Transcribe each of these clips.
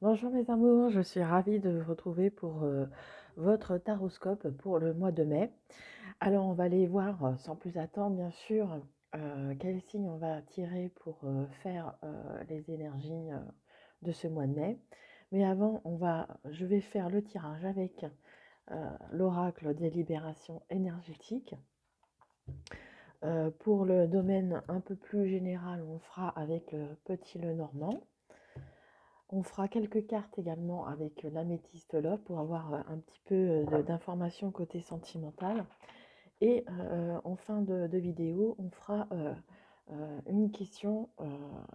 Bonjour mes amours, je suis ravie de vous retrouver pour votre taroscope pour le mois de mai. Alors on va aller voir sans plus attendre bien sûr quel signe on va tirer pour faire les énergies de ce mois de mai. Mais avant, je vais faire le tirage avec l'oracle des libérations énergétiques. Pour le domaine un peu plus général, on fera avec le petit Lenormand. On fera quelques cartes également avec l'améthyste love pour avoir un petit peu d'informations côté sentimental. Et en fin de vidéo, on fera une question,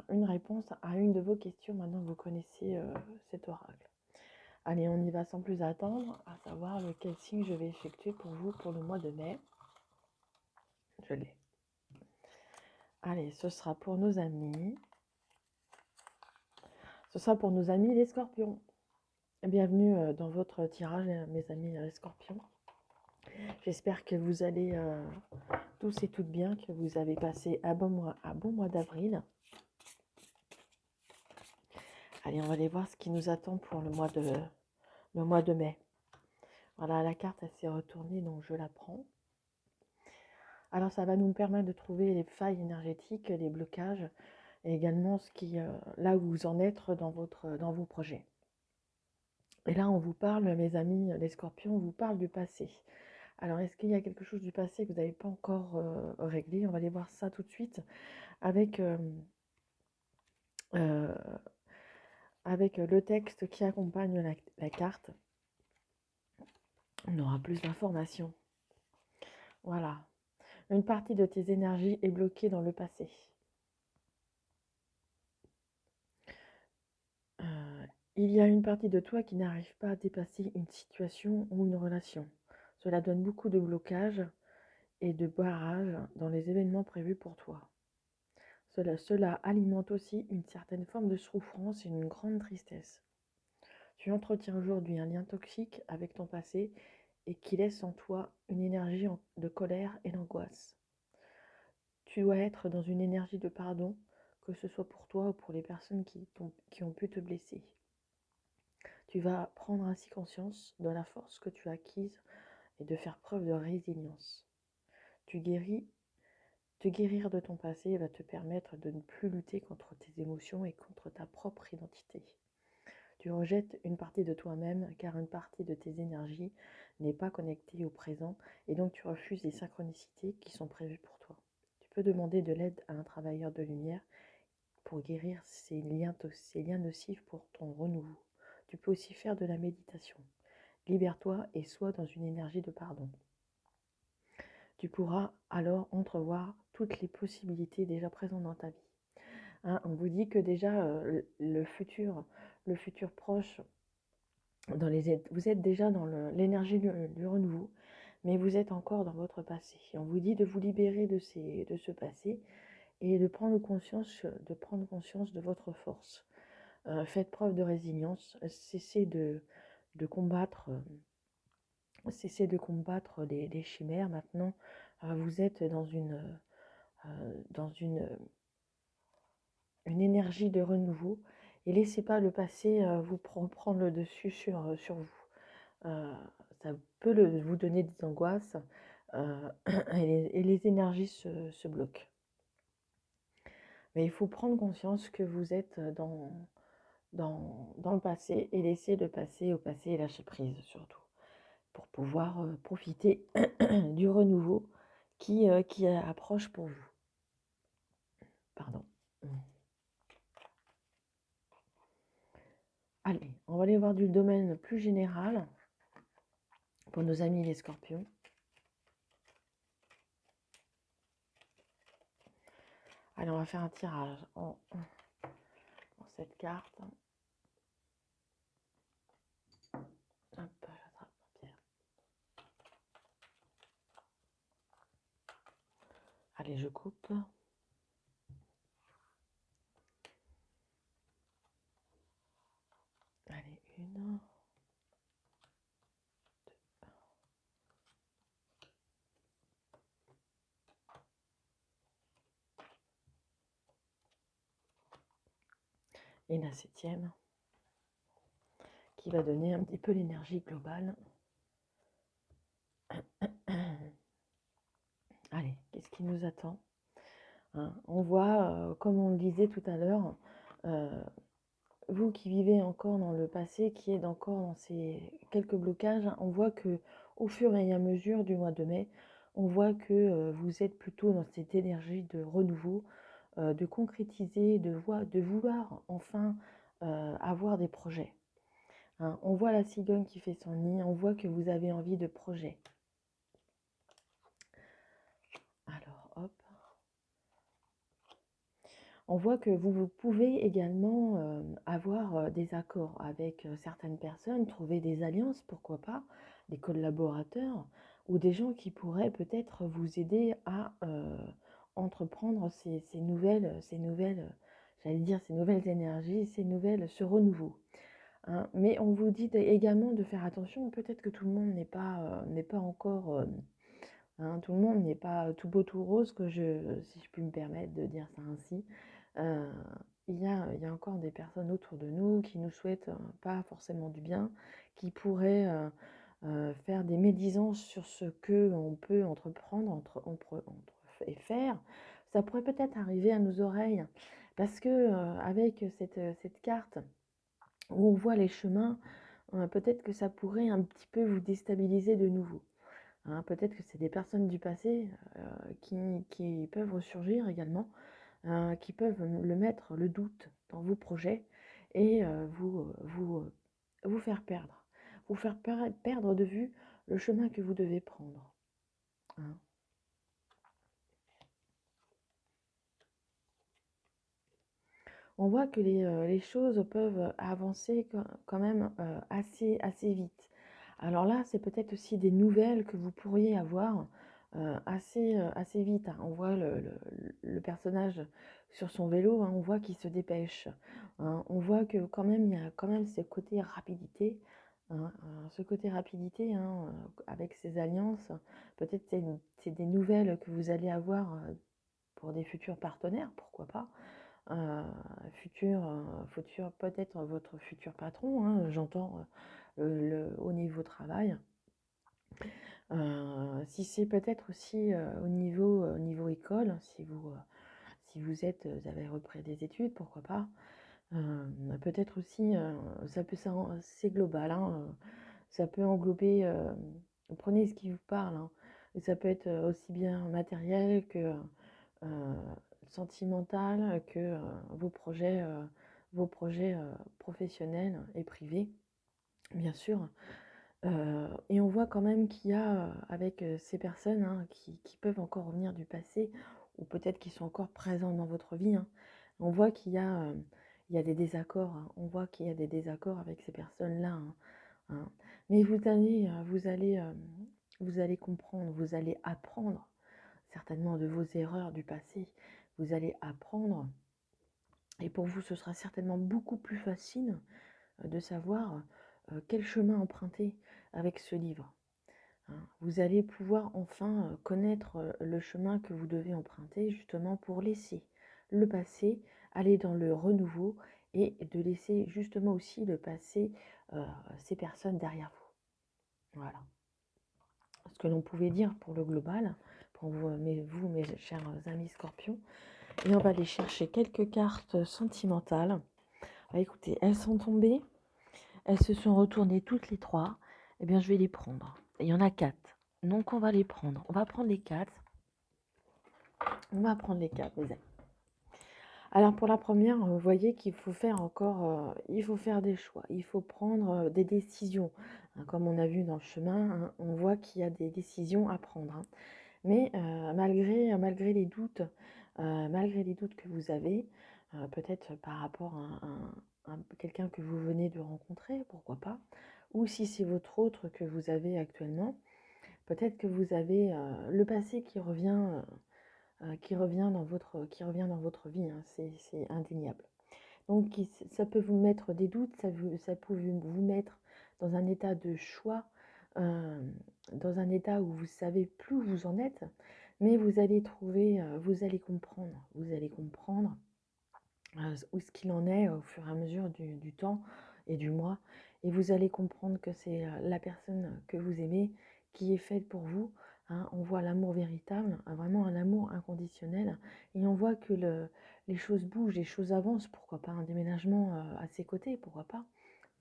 une réponse à une de vos questions maintenant que vous connaissez cet oracle. Allez, on y va sans plus attendre, à savoir quel signe je vais effectuer pour vous pour le mois de mai. Je l'ai. Allez, ce sera pour nos amis. Ce sera pour nos amis les scorpions. Bienvenue dans votre tirage, mes amis les scorpions. J'espère que vous allez tous et toutes bien, que vous avez passé un bon mois d'avril. Allez, on va aller voir ce qui nous attend pour le mois de mai. Voilà, la carte, elle s'est retournée, donc je la prends. Alors, ça va nous permettre de trouver les failles énergétiques, les blocages, et également là où vous en êtes dans vos projets. Et là, on vous parle, mes amis, les scorpions, on vous parle du passé. Alors, est-ce qu'il y a quelque chose du passé que vous n'avez pas encore réglé? On va aller voir ça tout de suite avec le texte qui accompagne la carte. On aura plus d'informations. Voilà. Une partie de tes énergies est bloquée dans le passé. Il y a une partie de toi qui n'arrive pas à dépasser une situation ou une relation. Cela donne beaucoup de blocages et de barrages dans les événements prévus pour toi. Cela alimente aussi une certaine forme de souffrance et une grande tristesse. Tu entretiens aujourd'hui un lien toxique avec ton passé et qui laisse en toi une énergie de colère et d'angoisse. Tu dois être dans une énergie de pardon, que ce soit pour toi ou pour les personnes qui ont pu te blesser. Tu vas prendre ainsi conscience de la force que tu as acquise et de faire preuve de résilience. Te guérir de ton passé va te permettre de ne plus lutter contre tes émotions et contre ta propre identité. Tu rejettes une partie de toi-même car une partie de tes énergies n'est pas connectée au présent et donc tu refuses les synchronicités qui sont prévues pour toi. Tu peux demander de l'aide à un travailleur de lumière pour guérir ces liens nocifs pour ton renouveau. Tu peux aussi faire de la méditation. Libère-toi et sois dans une énergie de pardon. Tu pourras alors entrevoir toutes les possibilités déjà présentes dans ta vie. Hein, on vous dit que déjà le futur proche, vous êtes déjà dans l'énergie du renouveau, mais vous êtes encore dans votre passé. Et on vous dit de vous libérer de ce passé et de prendre conscience de votre force. Faites preuve de résilience, cessez de combattre des chimères. Maintenant, vous êtes dans une énergie de renouveau et laissez pas le passé vous prendre le dessus sur vous. Ça peut vous donner des angoisses et les énergies se bloquent. Mais il faut prendre conscience que vous êtes dans le passé et laisser le passé au passé et lâcher prise surtout pour pouvoir profiter du renouveau qui approche pour vous. Pardon. Allez, on va aller voir du domaine plus général pour nos amis les scorpions. Allez, on va faire un tirage en cette carte. Hop, j'attrape ma pierre. Allez, je coupe. Allez, une. Et la septième. qui va donner un petit peu l'énergie globale. Allez, qu'est-ce qui nous attend? Hein, on voit, comme on le disait tout à l'heure, vous qui vivez encore dans le passé, qui êtes encore dans ces quelques blocages, on voit que au fur et à mesure du mois de mai, on voit que vous êtes plutôt dans cette énergie de renouveau, de concrétiser, de vouloir enfin avoir des projets. Hein, on voit la cigogne qui fait son nid, on voit que vous avez envie de projets. Alors, hop. On voit que vous pouvez également avoir des accords avec certaines personnes, trouver des alliances, pourquoi pas, des collaborateurs ou des gens qui pourraient peut-être vous aider à entreprendre ces nouvelles, j'allais dire ces nouvelles énergies, ce renouveau. Hein. Mais on vous dit également de faire attention, peut-être que tout le monde n'est pas encore, hein, tout le monde n'est pas tout beau tout rose, si je puis me permettre de dire ça ainsi. Euh, il y a encore des personnes autour de nous qui nous souhaitent pas forcément du bien, qui pourraient faire des médisances sur ce que on peut entreprendre et faire. Ça pourrait peut-être arriver à nos oreilles, parce que avec cette carte où on voit les chemins, peut-être que ça pourrait un petit peu vous déstabiliser de nouveau. Hein, peut-être que c'est des personnes du passé qui peuvent ressurgir également, qui peuvent mettre le doute dans vos projets et vous faire perdre. Vous faire perdre de vue le chemin que vous devez prendre. Hein. On voit que les choses peuvent avancer quand même assez vite. Alors là, c'est peut-être aussi des nouvelles que vous pourriez avoir assez vite. Hein. On voit le personnage sur son vélo, hein, on voit qu'il se dépêche. Hein. On voit que quand même, il y a quand même ce côté rapidité. Hein, avec ces alliances, peut-être c'est des nouvelles que vous allez avoir pour des futurs partenaires, pourquoi pas. Futur, peut-être votre futur patron, hein, j'entends au niveau travail. Si c'est peut-être aussi au niveau école, si vous avez repris des études, pourquoi pas. Peut-être aussi, c'est global, hein, ça peut englober, prenez ce qui vous parle, hein, et ça peut être aussi bien matériel que sentimental, que vos projets professionnels et privés, bien sûr. Et on voit quand même qu'il y a, avec ces personnes hein, qui peuvent encore revenir du passé, ou peut-être qui sont encore présentes dans votre vie, hein, on voit il y a des désaccords, hein, on voit qu'il y a des désaccords avec ces personnes-là. Hein, hein. Mais vous allez comprendre, vous allez apprendre certainement de vos erreurs du passé, vous allez apprendre, et pour vous ce sera certainement beaucoup plus facile de savoir quel chemin emprunter avec ce livre. Hein. Vous allez pouvoir enfin connaître le chemin que vous devez emprunter justement pour laisser le passé aller dans le renouveau et de laisser justement aussi le passé, ces personnes derrière vous. Voilà ce que l'on pouvait dire pour le global, pour vous, mes chers amis scorpions. Et on va aller chercher quelques cartes sentimentales. Bah, écoutez, elles sont tombées, elles se sont retournées toutes les trois. Eh bien, je vais les prendre. Il y en a 4. Donc, on va les prendre. On va prendre les 4. On va prendre les 4, mes amis. Alors, pour la première, vous voyez qu'il faut faire il faut faire des choix. Il faut prendre des décisions. Hein, comme on a vu dans le chemin, hein, on voit qu'il y a des décisions à prendre. Hein. Mais malgré les doutes, que vous avez, peut-être par rapport à quelqu'un que vous venez de rencontrer, pourquoi pas, ou si c'est votre autre que vous avez actuellement, peut-être que vous avez le passé qui revient dans votre vie, hein, c'est indéniable. Donc ça peut vous mettre des doutes, ça peut vous mettre dans un état de choix, euh, dans un état où vous savez plus où vous en êtes, mais vous allez vous allez comprendre où ce qu'il en est au fur et à mesure du temps et du mois, et vous allez comprendre que c'est la personne que vous aimez qui est faite pour vous. Hein. On voit l'amour véritable, vraiment un amour inconditionnel, et on voit que les choses bougent, les choses avancent. Pourquoi pas un déménagement à ses côtés, pourquoi pas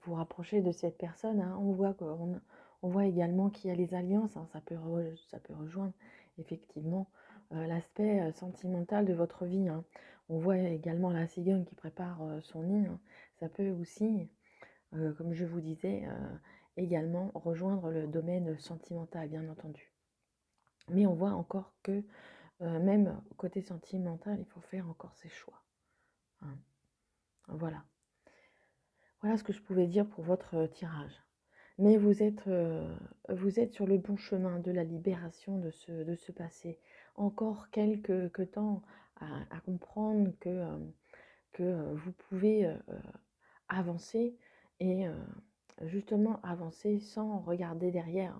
vous rapprocher de cette personne. Hein. On voit également qu'il y a les alliances, hein. Ça peut rejoindre effectivement l'aspect sentimental de votre vie. Hein. On voit également la cigogne qui prépare son nid. Hein. Ça peut aussi, comme je vous disais, également rejoindre le domaine sentimental, bien entendu. Mais on voit encore que même côté sentimental, il faut faire encore ses choix. Hein. Voilà. Voilà ce que je pouvais dire pour votre tirage. Mais vous êtes sur le bon chemin de la libération de ce passé. Encore quelques temps à comprendre que vous pouvez avancer et justement avancer sans regarder derrière.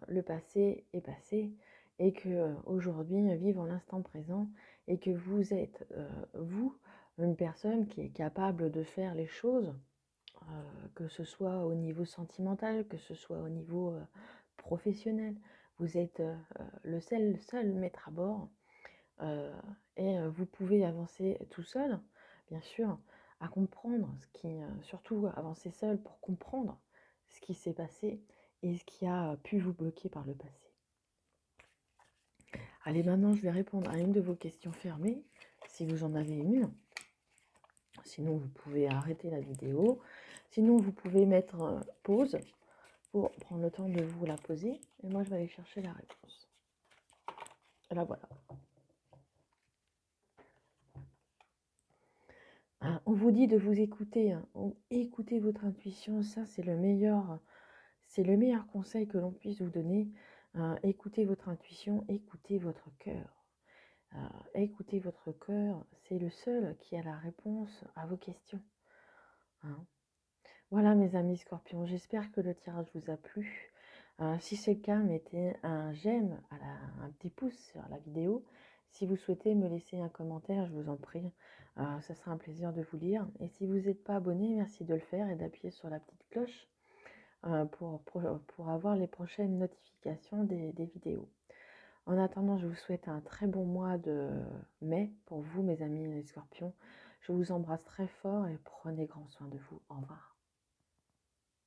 Le passé est passé et que aujourd'hui vivre l'instant présent et que vous êtes, vous, une personne qui est capable de faire les choses, que ce soit au niveau sentimental, que ce soit au niveau professionnel. Vous êtes le seul maître à bord et vous pouvez avancer tout seul, bien sûr, à comprendre surtout avancer seul pour comprendre ce qui s'est passé et ce qui a pu vous bloquer par le passé. Allez, maintenant je vais répondre à une de vos questions fermées, si vous en avez une. Sinon, vous pouvez arrêter la vidéo. Sinon, vous pouvez mettre pause pour prendre le temps de vous la poser. Et moi, je vais aller chercher la réponse. Et la voilà. On vous dit de vous écouter. Hein. Écoutez votre intuition. Ça, c'est le meilleur conseil que l'on puisse vous donner. Écoutez votre intuition. Écoutez votre cœur. Écoutez votre cœur. C'est le seul qui a la réponse à vos questions. Hein. Voilà mes amis scorpions, j'espère que le tirage vous a plu. Si c'est le cas, mettez un j'aime, un petit pouce sur la vidéo. Si vous souhaitez me laisser un commentaire, je vous en prie, ça sera un plaisir de vous lire. Et si vous n'êtes pas abonné, merci de le faire et d'appuyer sur la petite cloche pour avoir les prochaines notifications des vidéos. En attendant, je vous souhaite un très bon mois de mai pour vous mes amis les scorpions. Je vous embrasse très fort et prenez grand soin de vous. Au revoir.